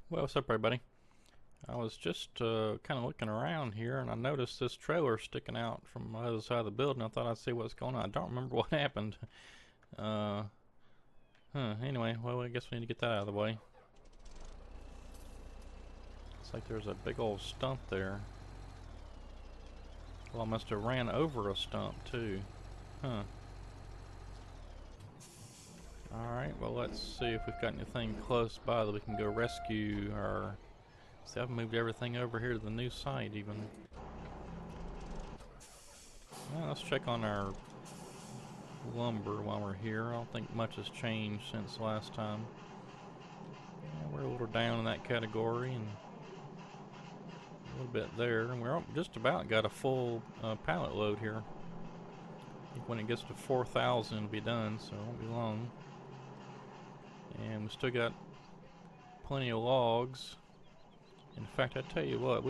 Well, what's up, everybody? I was just kind of looking around here, and I noticed this trailer sticking out from the other side of the building. I thought I'd see what's going on. I don't remember what happened. Uh, Anyway, well, I guess we need to get that out of the way. Looks like there's a big old stump there. Well, I must have ran over a stump too. Huh. Alright, well, let's see if we've got anything close by that we can go rescue. Or see, I've moved everything over here to the new site even. Well, let's check on our lumber while we're here. I don't think much has changed since last time. Yeah, we're a little down in that category and a little bit there, and we're just about got a full pallet load here. I think when it gets to 4,000 it'll be done, so it won't be long. And we still got plenty of logs. In fact, I tell you what,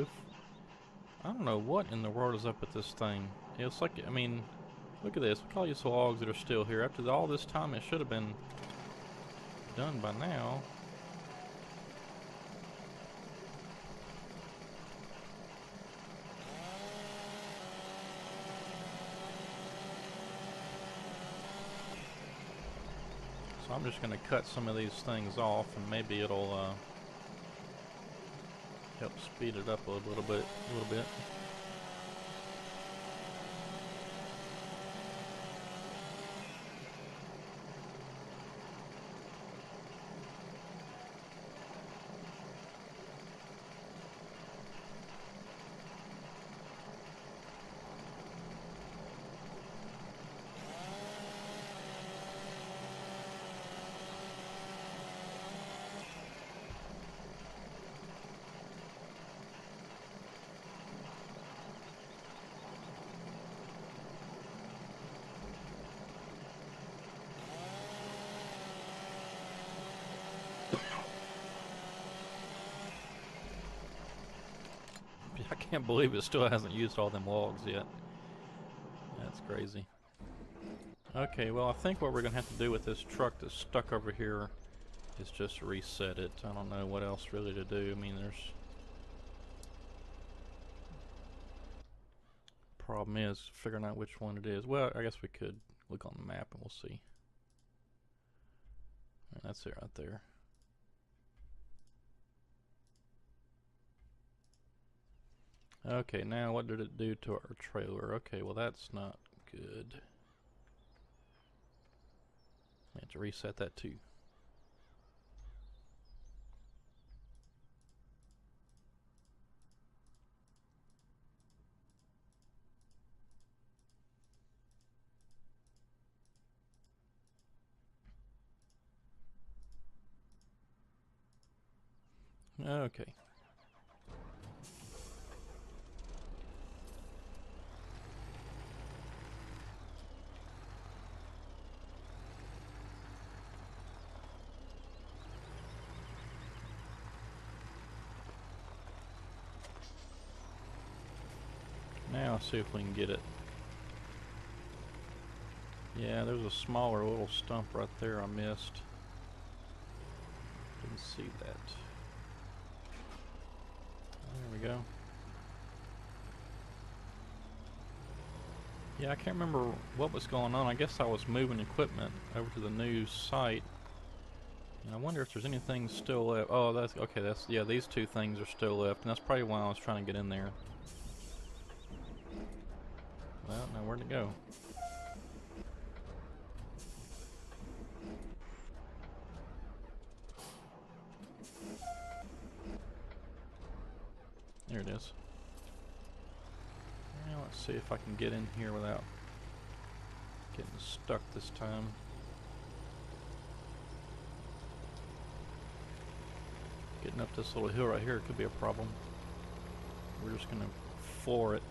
I don't know what in the world is up with this thing. It's like, I mean, look at this. Look at all these logs that are still here. After all this time, it should have been done by now. So I'm just going to cut some of these things off, and maybe it'll help speed it up a little bit. I can't believe it still hasn't used all them logs yet. That's crazy. Okay, well, I think what we're going to have to do with this truck that's stuck over here is just reset it. I don't know what else really to do. I mean, there's... Problem is figuring out which one it is. Well, I guess we could look on the map and we'll see. That's it right there. Okay, now what did it do to our trailer? Okay, well that's not good. I have to reset that too. Okay. Now let's see if we can get it. Yeah, there's a smaller little stump right there I missed. Didn't see that. There we go. Yeah, I can't remember what was going on. I guess I was moving equipment over to the new site. And I wonder if there's anything still left. Oh, that's okay. Yeah, these two things are still left, and that's probably why I was trying to get in there. Well, now where'd it go? There it is. Now let's see if I can get in here without getting stuck this time. Getting up this little hill right here could be a problem. We're just gonna floor it.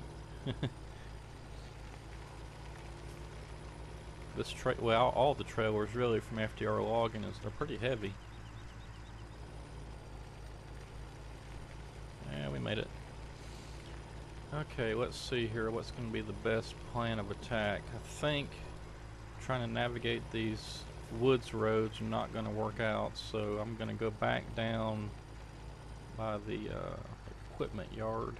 Well, all the trailers really from FDR logging they're pretty heavy. Yeah, we made it. Okay, let's see here. What's going to be the best plan of attack? I think trying to navigate these woods roads are not going to work out, so I'm going to go back down by the equipment yard.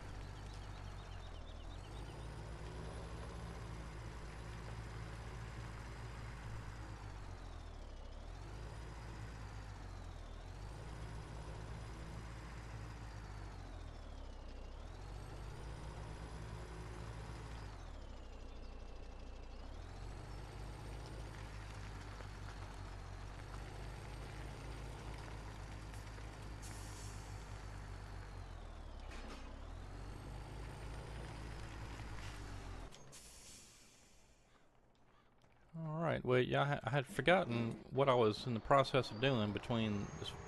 Alright, well, yeah, I had forgotten what I was in the process of doing between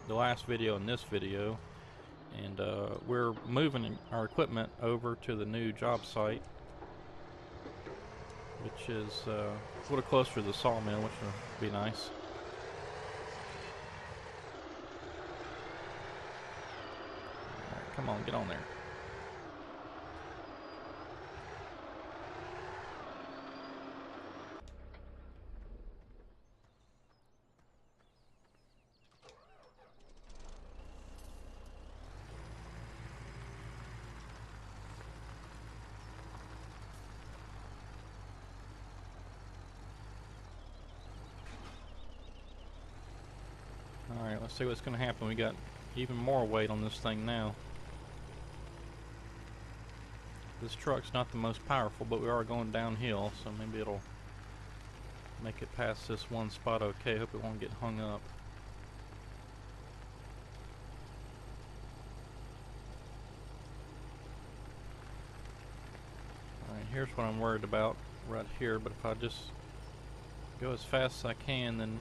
the last video and this video. And we're moving our equipment over to the new job site, which is a little closer to the sawmill, which will be nice. Alright, come on, get on there. Alright, let's see what's going to happen. We got even more weight on this thing now. This truck's not the most powerful, but we are going downhill, so maybe it'll make it past this one spot okay. Hope it won't get hung up. Alright, here's what I'm worried about right here, but if I just go as fast as I can, then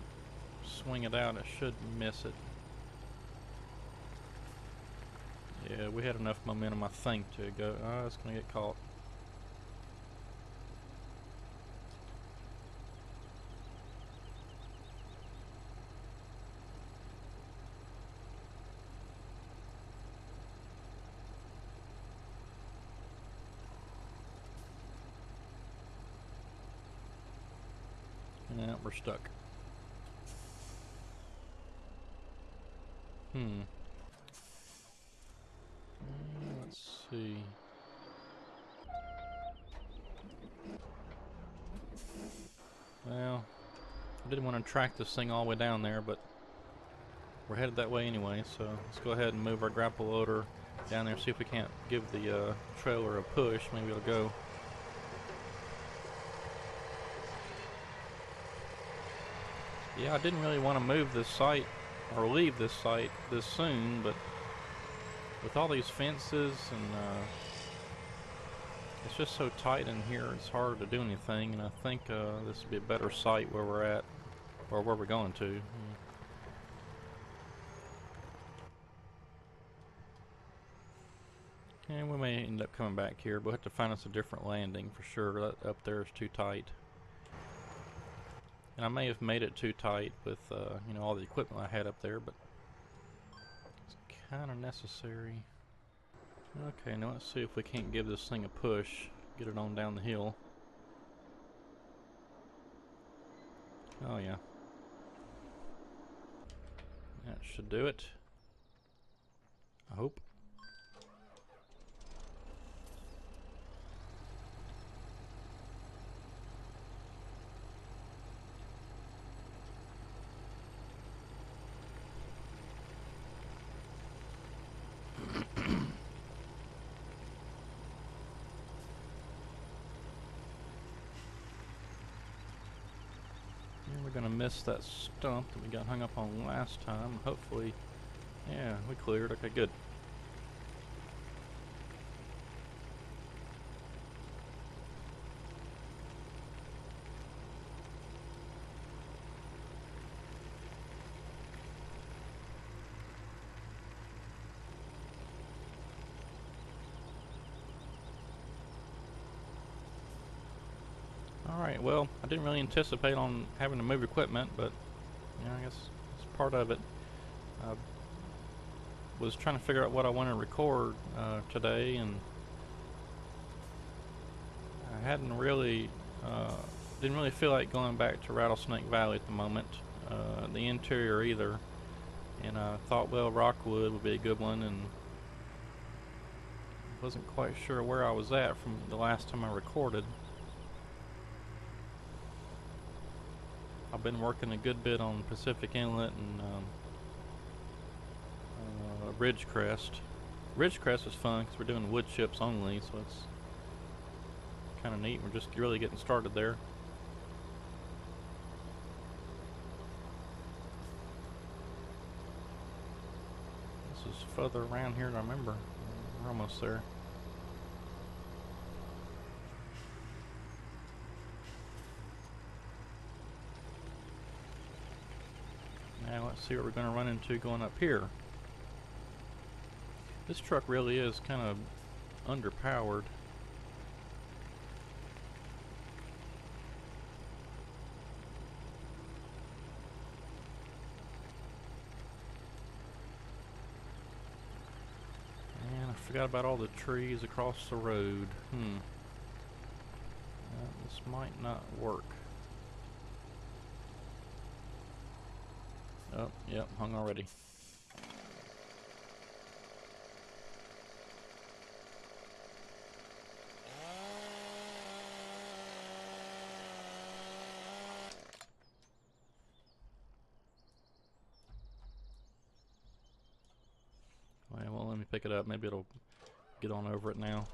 swing it out, it should miss it. Yeah, we had enough momentum, I think, to go. Oh, it's gonna get caught. Yeah, we're stuck. Let's see. Well, I didn't want to track this thing all the way down there, but we're headed that way anyway, so let's go ahead and move our grapple loader down there, see if we can't give the trailer a push. Maybe it'll go. Yeah, I didn't really want to move this site or leave this site this soon, but with all these fences and it's just so tight in here, it's hard to do anything, and I think this would be a better site where we're at, or where we're going to. And we may end up coming back here, but we'll have to find us a different landing for sure. That up there is too tight. And I may have made it too tight with you know, all the equipment I had up there, but it's kind of necessary. Okay, now let's see if we can't give this thing a push, get it on down the hill. Oh yeah. That should do it. I hope. We're gonna miss that stump that we got hung up on last time. Hopefully, yeah, we cleared. Okay, good. Alright, well, I didn't really anticipate on having to move equipment, but you know, I guess it's part of it. I was trying to figure out what I want to record today, and I hadn't really, didn't really feel like going back to Rattlesnake Valley at the moment, the interior either, and I thought, well, Rockwood would be a good one, and Wasn't quite sure where I was at from the last time I recorded. I've been working a good bit on Pacific Inlet and Ridgecrest. Ridgecrest is fun because we're doing wood chips only, so it's kind of neat. We're just really getting started there. This is further around here than I remember. We're almost there. Now let's see what we're going to run into going up here. This truck really is kind of underpowered. And I forgot about all the trees across the road. This might not work. Oh, yep, hung already. Well, let me pick it up. Maybe it'll get on over it now.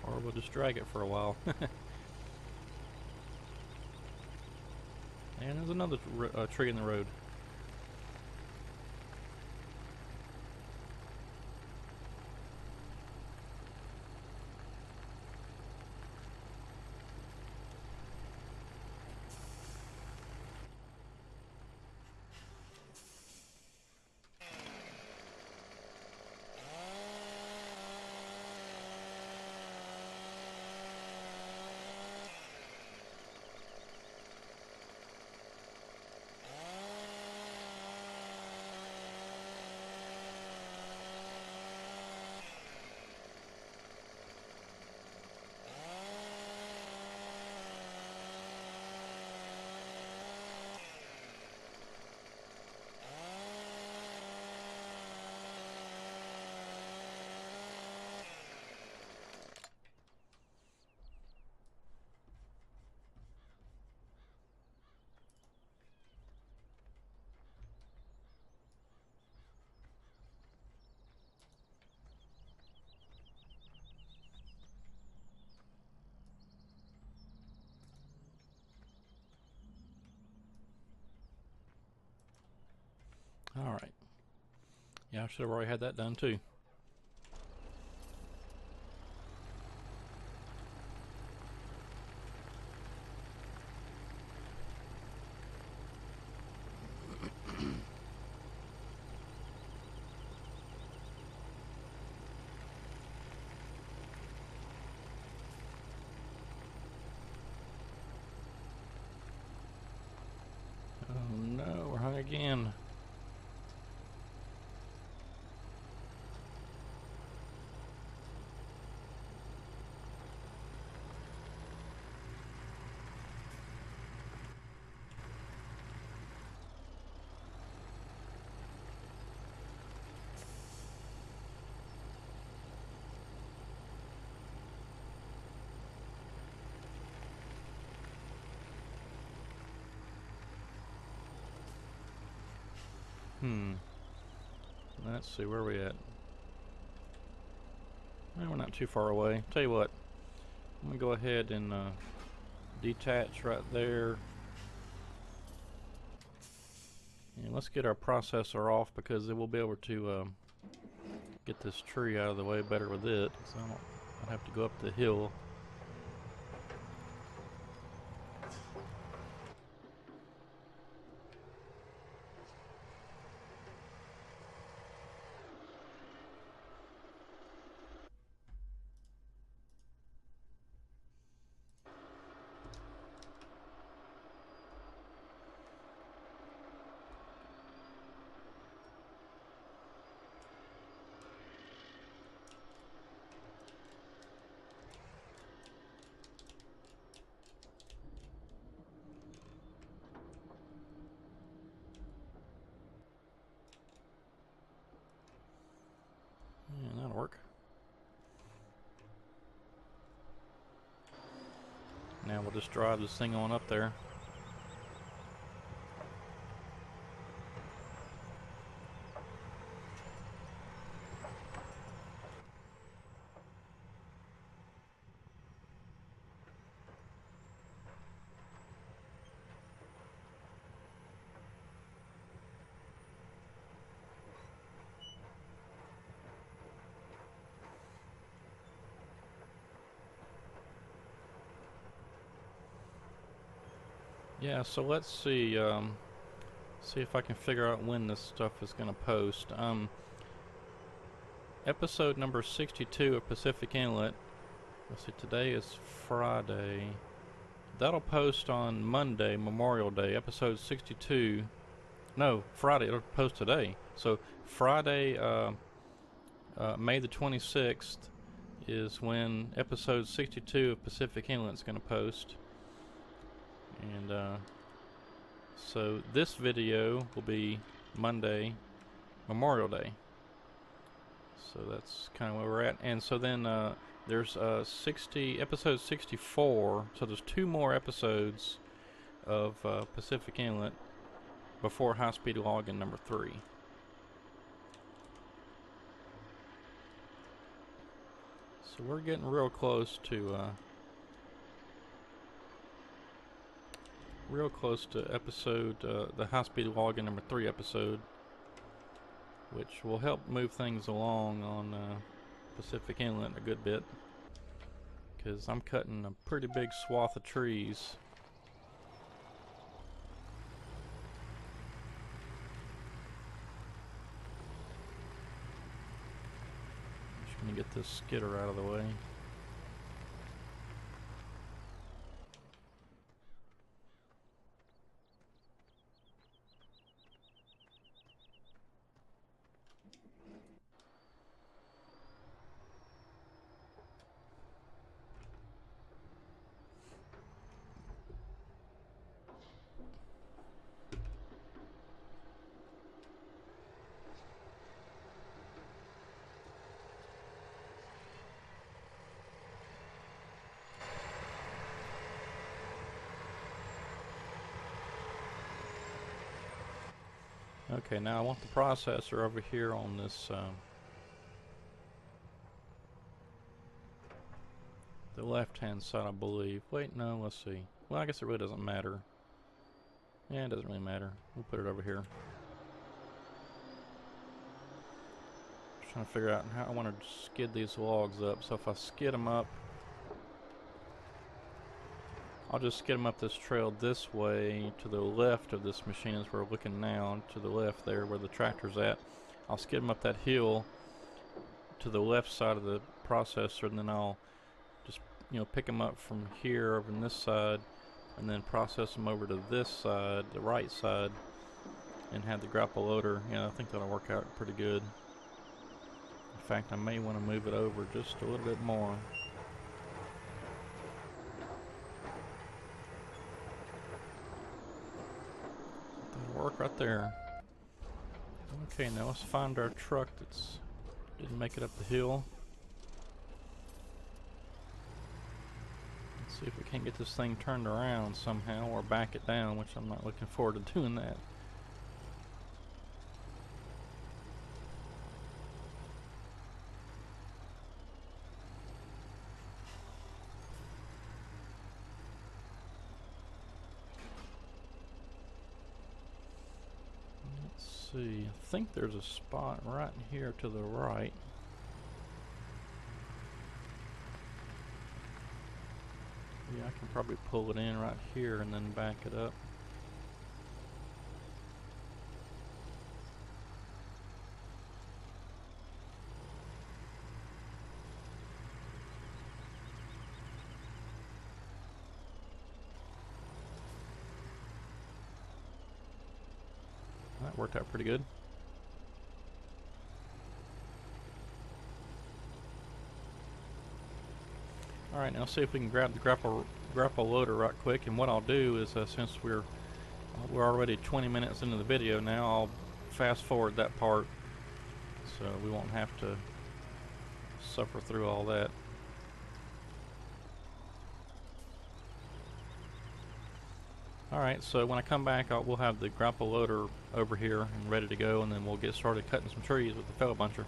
Or we'll just drag it for a while. And there's another tree in the road. Alright. Yeah, I should have already had that done too. Oh no, we're hung again. Let's see, where are we at? Well, we're not too far away. Tell you what, I'm gonna go ahead and detach right there. And let's get our processor off because then we'll be able to get this tree out of the way better with it. So I don't have to go up the hill. Now we'll just drive this thing on up there. Yeah, so let's see if I can figure out when this stuff is going to post. Episode number 62 of Pacific Inlet. Let's see, today is Friday. That'll post on Monday, Memorial Day. Episode 62. No, Friday. It'll post today. So Friday, May the 26th is when episode 62 of Pacific Inlet is going to post. And so this video will be Monday, Memorial Day. So that's kind of where we're at. And so then there's episode 64. So there's 2 more episodes of Pacific Inlet before High Speed Login number 3. So we're getting real close to episode the High Speed Login number 3 episode, which will help move things along on Pacific Inlet a good bit, because I'm cutting a pretty big swath of trees. Just gonna get this skidder out of the way. Okay, now I want the processor over here on this, the left-hand side, I believe. Wait, no, let's see. Well, I guess it really doesn't matter. Yeah, it doesn't really matter. We'll put it over here. Just trying to figure out how I want to skid these logs up. So if I skid them up, I'll just skid them up this trail this way to the left of this machine as we're looking now, to the left there where the tractor's at. I'll skid them up that hill to the left side of the processor, and then I'll just, pick them up from here over on this side, and then process them over to this side, the right side, and have the grapple loader. Yeah, I think that'll work out pretty good. In fact, I may want to move it over just a little bit more. Work right there. Okay, now let's find our truck that's didn't make it up the hill. Let's see if we can't get this thing turned around somehow or back it down, which I'm not looking forward to doing that. See, I think there's a spot right here to the right. Yeah, I can probably pull it in right here and then back it up. That worked out pretty good. Alright, now see if we can grab the grapple loader right quick, and what I'll do is since we're already 20 minutes into the video now, I'll fast forward that part so we won't have to suffer through all that. Alright, so when I come back, we'll have the grapple loader over here and ready to go, and then we'll get started cutting some trees with the fellow buncher.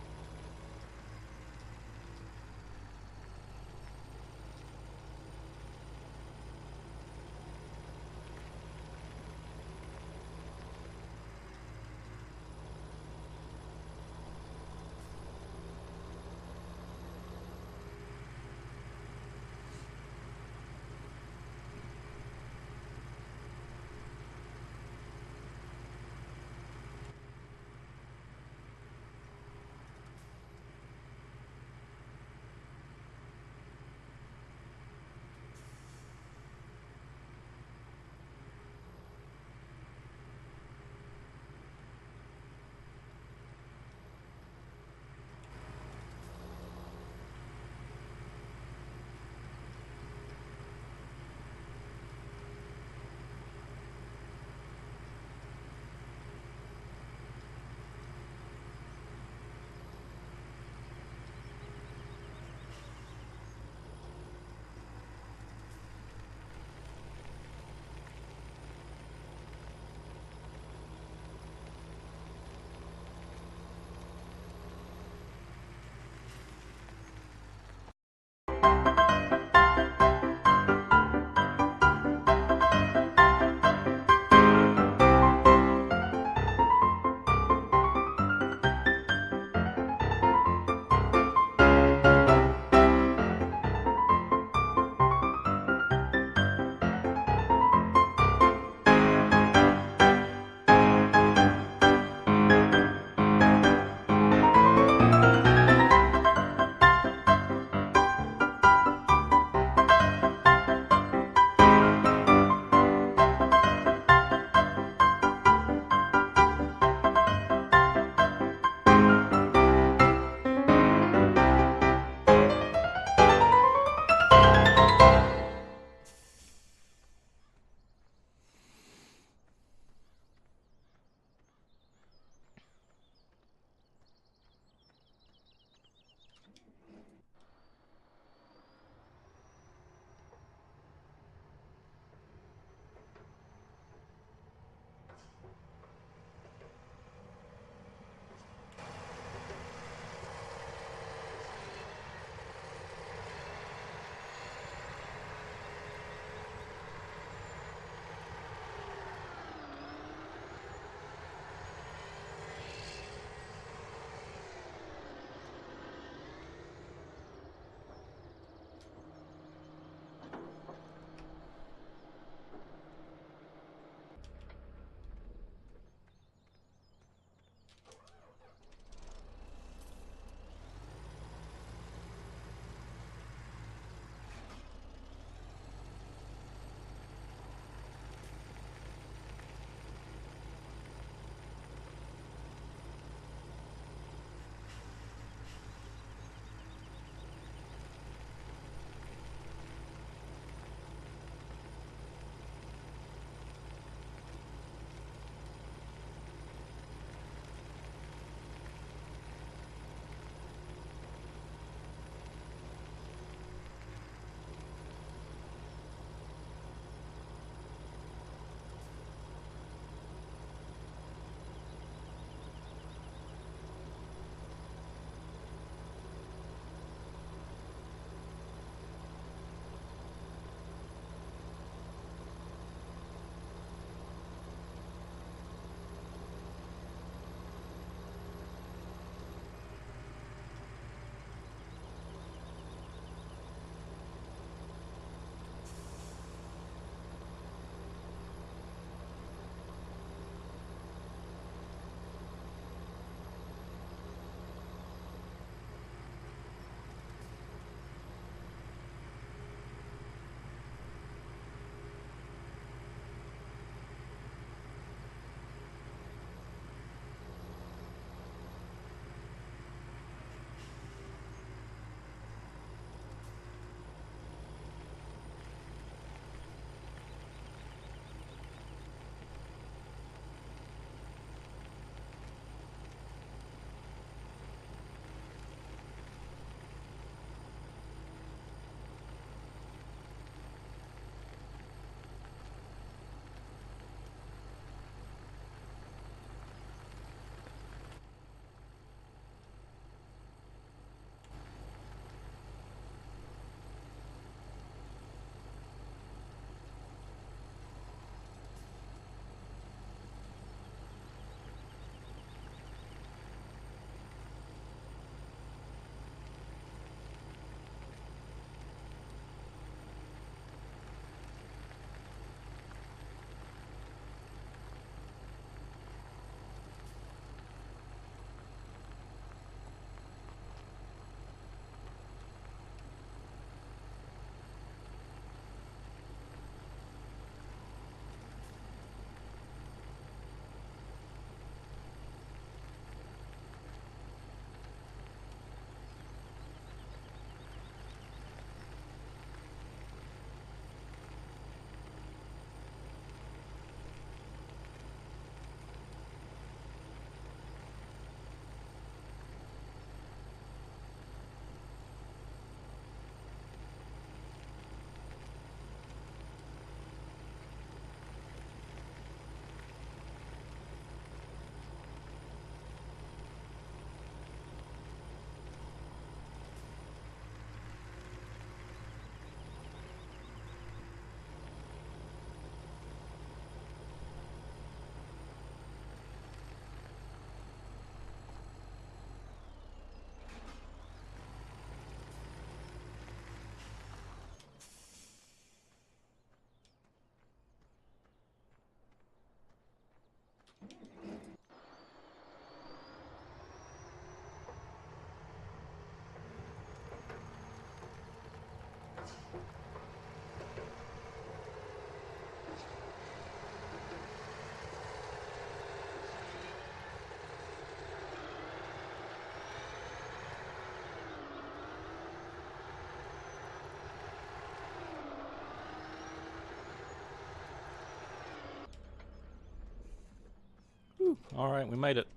Alright, we made it.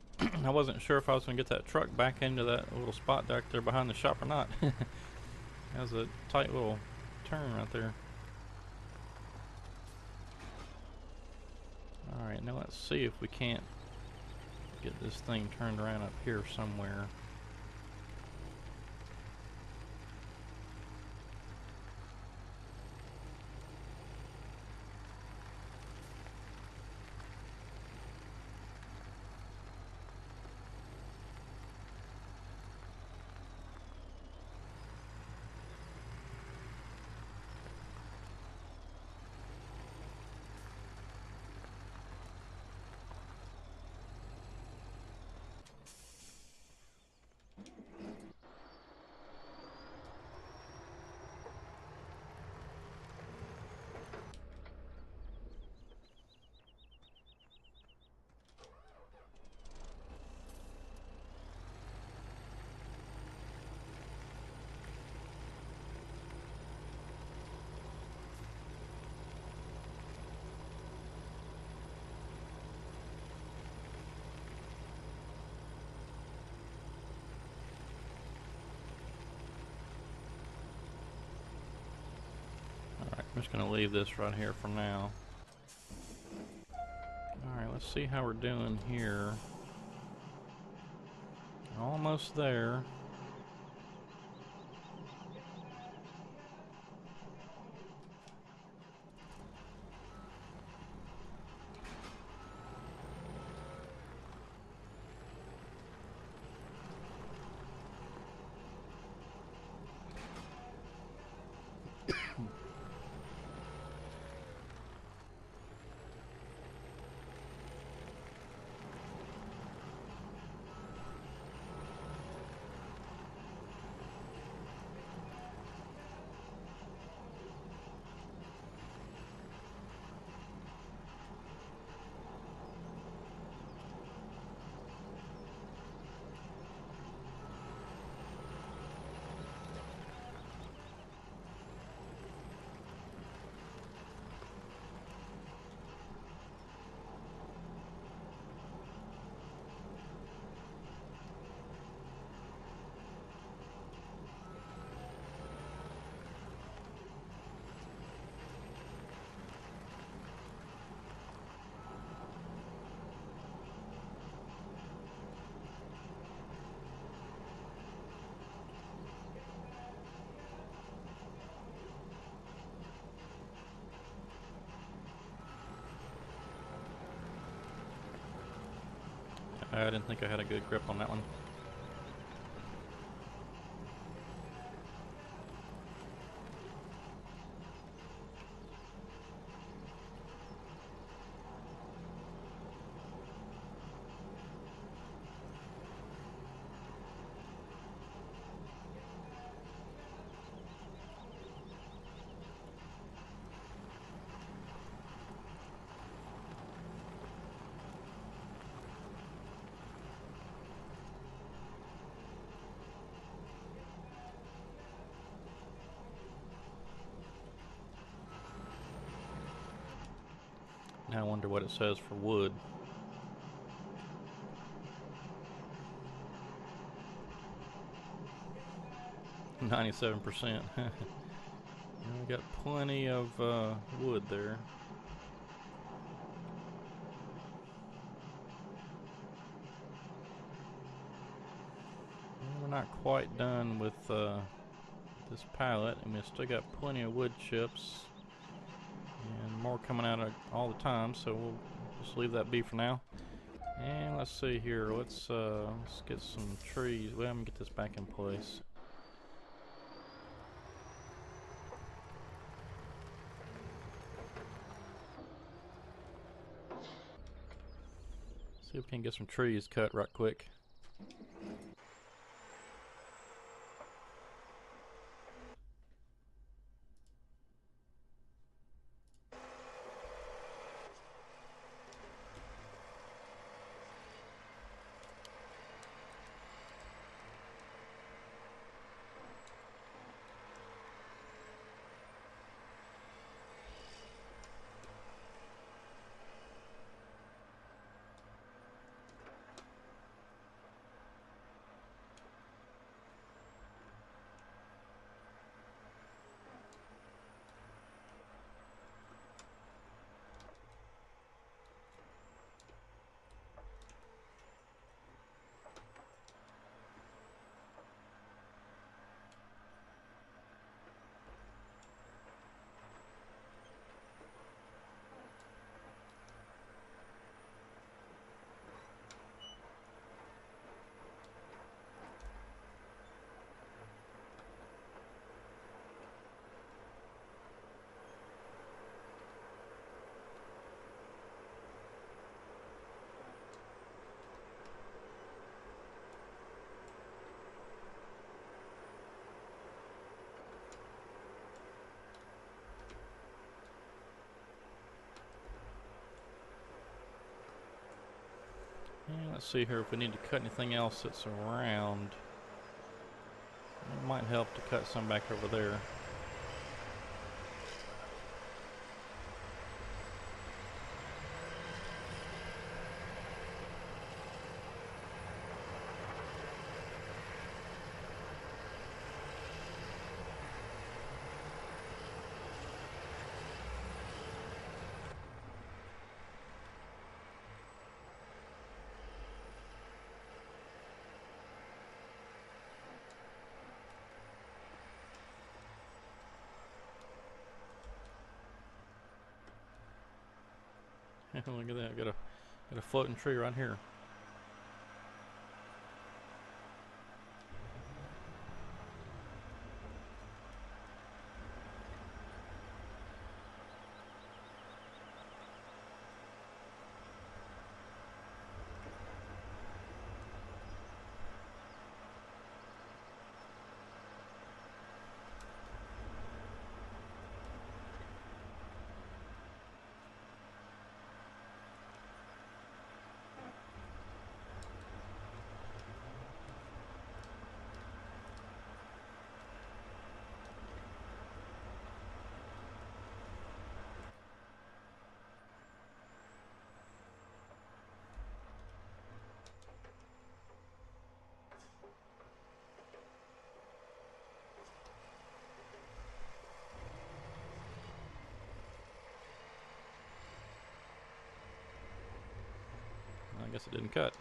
I wasn't sure if I was going to get that truck back into that little spot back there behind the shop or not. That was a tight little turn right there. Alright, now let's see if we can't get this thing turned around up here somewhere. I'm just going to leave this right here for now. Alright, let's see how we're doing here. Almost there. I didn't think I had a good grip on that one. Now I wonder what it says for wood. 97%. We got plenty of wood there. And we're not quite done with this pallet, and we still got plenty of wood chips and more coming out all the time, so we'll just leave that be for now. And let's see here, let's get some trees. Well, I'm gonna get this back in place. See if we can get some trees cut right quick. Let's see here if we need to cut anything else that's around. It might help to cut some back over there. Look at that, got a floating tree right here. I guess it didn't cut.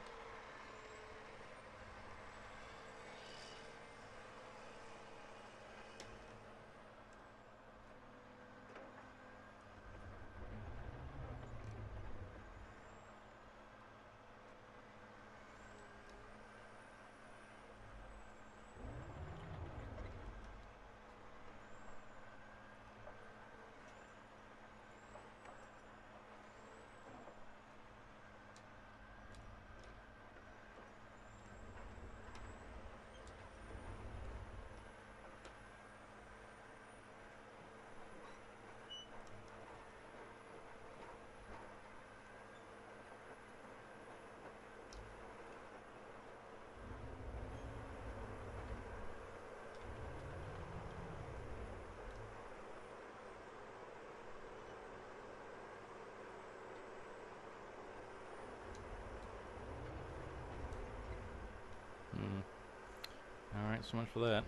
Alright, so much for that.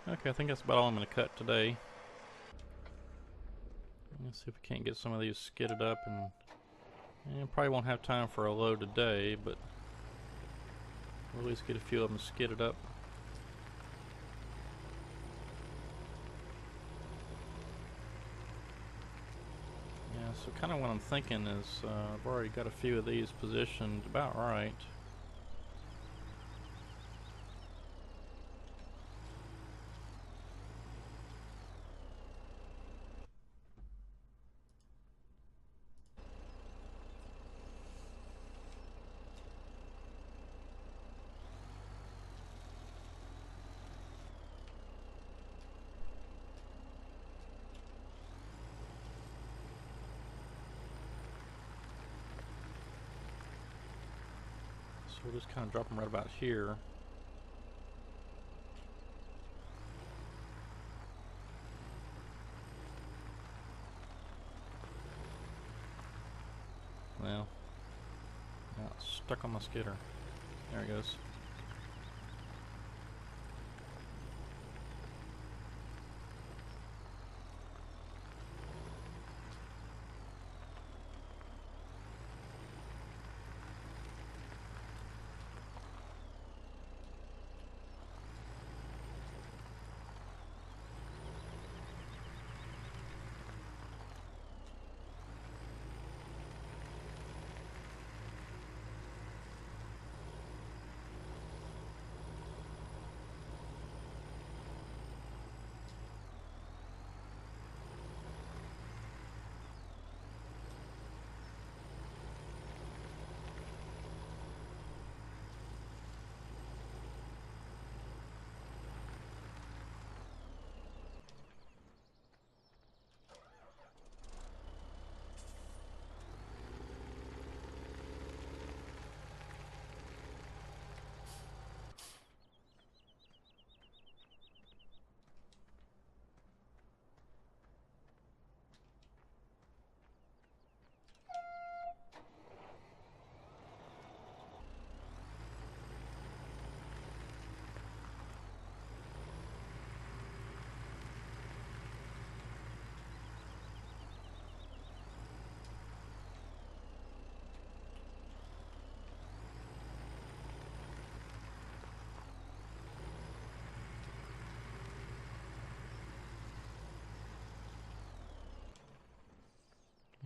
Okay, I think that's about all I'm going to cut today. Let's see if we can't get some of these skidded up, and probably won't have time for a load today, but we'll at least get a few of them skidded up. Yeah, so kind of what I'm thinking is I've already got a few of these positioned about right. So we'll just kind of drop them right about here. Well, now it's stuck on my skidder. There it goes.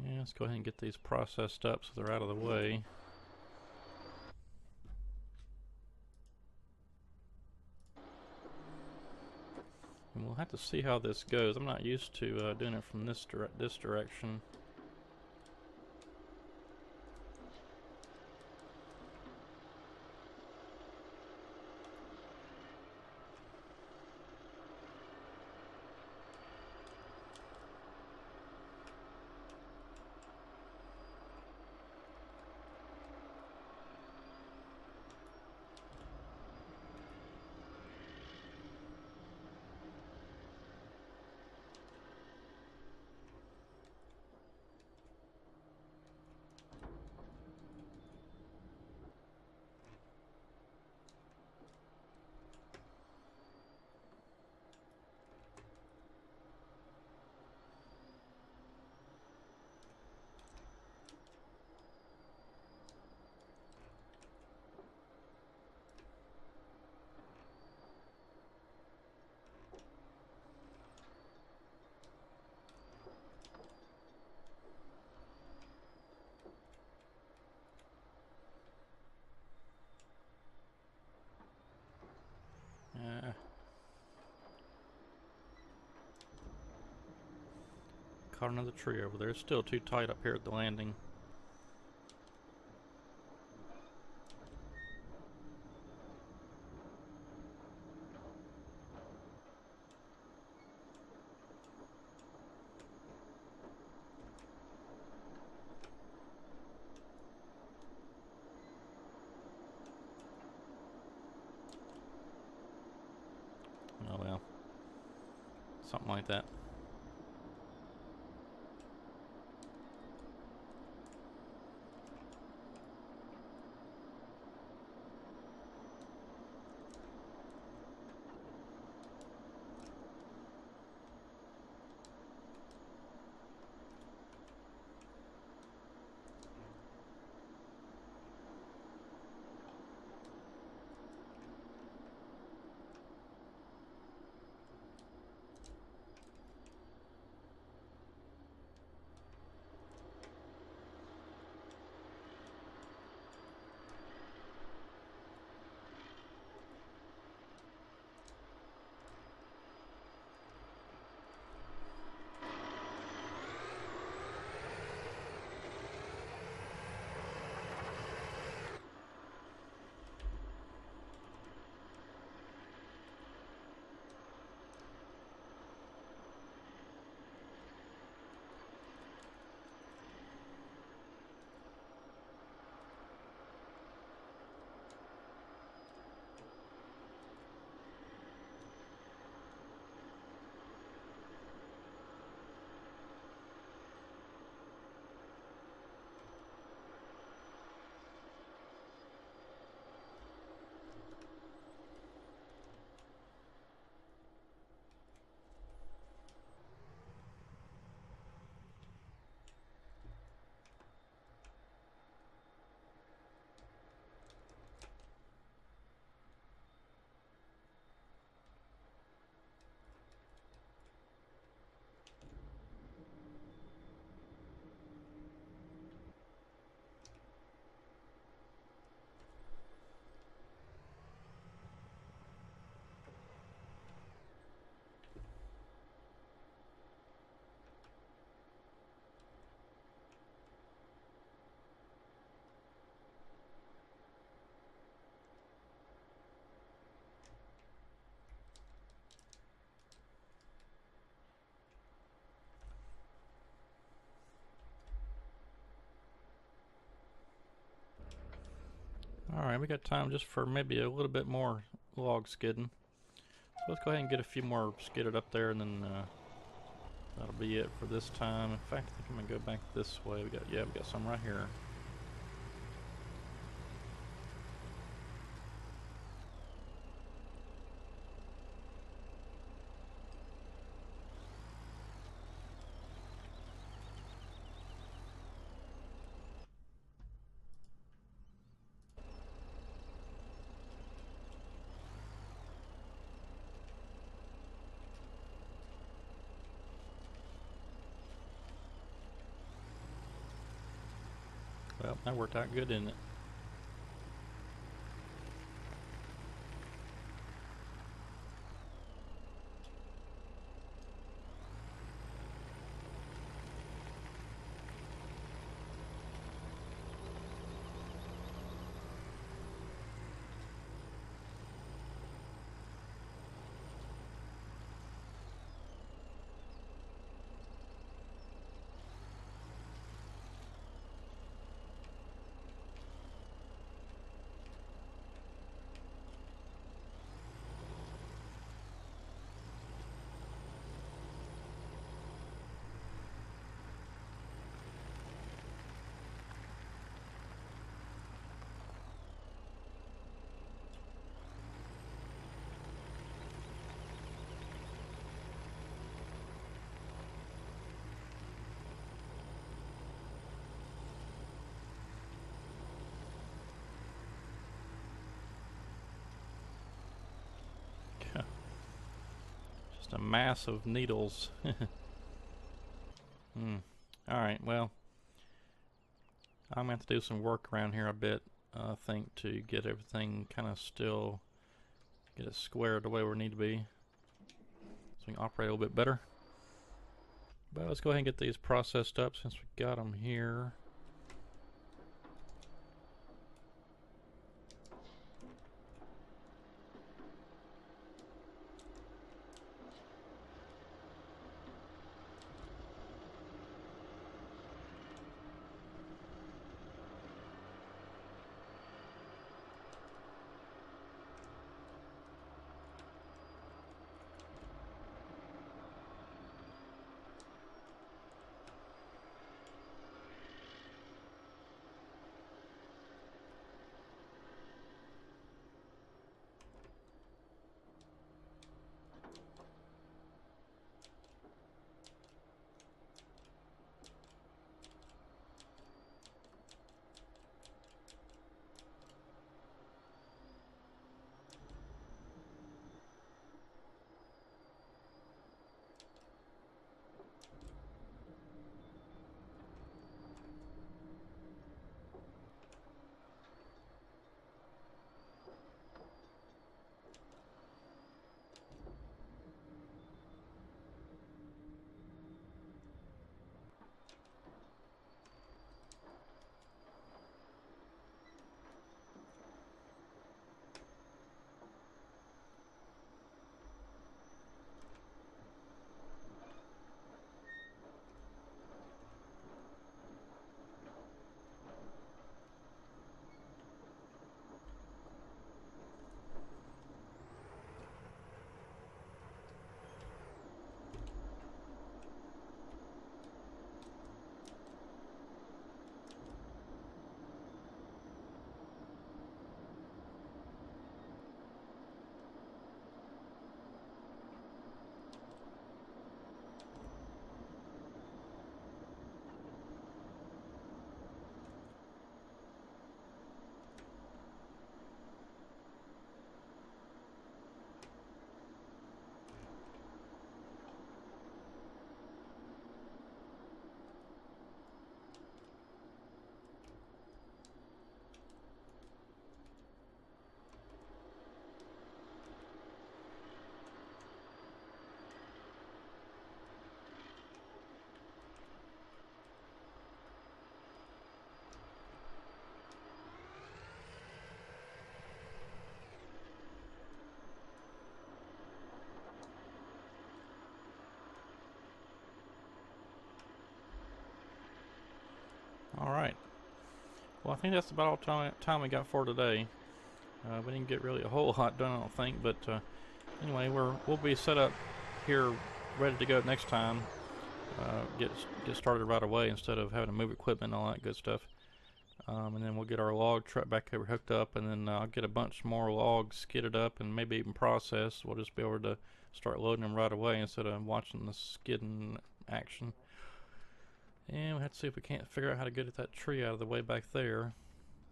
Yeah, let's go ahead and get these processed up so they're out of the way. And we'll have to see how this goes. I'm not used to doing it from this direction. Caught another tree over there. It's still too tight up here at the landing. Oh well. Something like that. Alright, we got time just for maybe a little bit more log skidding. So let's go ahead and get a few more skidded up there, and then that'll be it for this time. In fact, I think I'm gonna go back this way. We got some right here. Well, that worked out good, didn't it? Just a mass of needles. Alright, well, I'm going to have to do some work around here a bit, I think, to get everything kind of still, get it squared the way we need to be, so we can operate a little bit better. But let's go ahead and get these processed up since we got them here. think that's about all time we got for today. We didn't get really a whole lot done, I don't think, but anyway, we'll be set up here, ready to go next time. Get started right away instead of having to move equipment and all that good stuff. And then we'll get our log truck back over hooked up, and then I'll get a bunch more logs skidded up and maybe even processed. We'll just be able to start loading them right away instead of watching the skidding action. And we'll have to see if we can't figure out how to get that tree out of the way back there.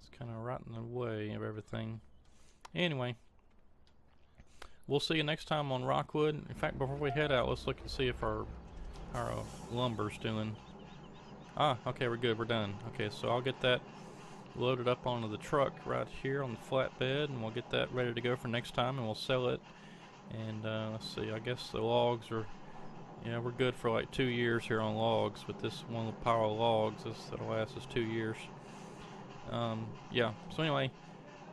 It's kind of right in the way of everything. Anyway, we'll see you next time on Rockwood. In fact, before we head out, let's look and see if our lumber's doing. Okay, we're good. We're done. Okay, so I'll get that loaded up onto the truck right here on the flatbed, and we'll get that ready to go for next time, and we'll sell it. And let's see, I guess the logs are, yeah, we're good for like 2 years here on logs with this one little pile of logs. That'll last us 2 years. Yeah, so anyway,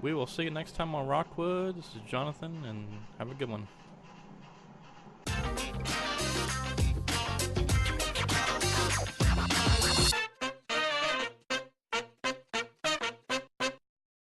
we will see you next time on Rockwood. This is Jonathan, and have a good one.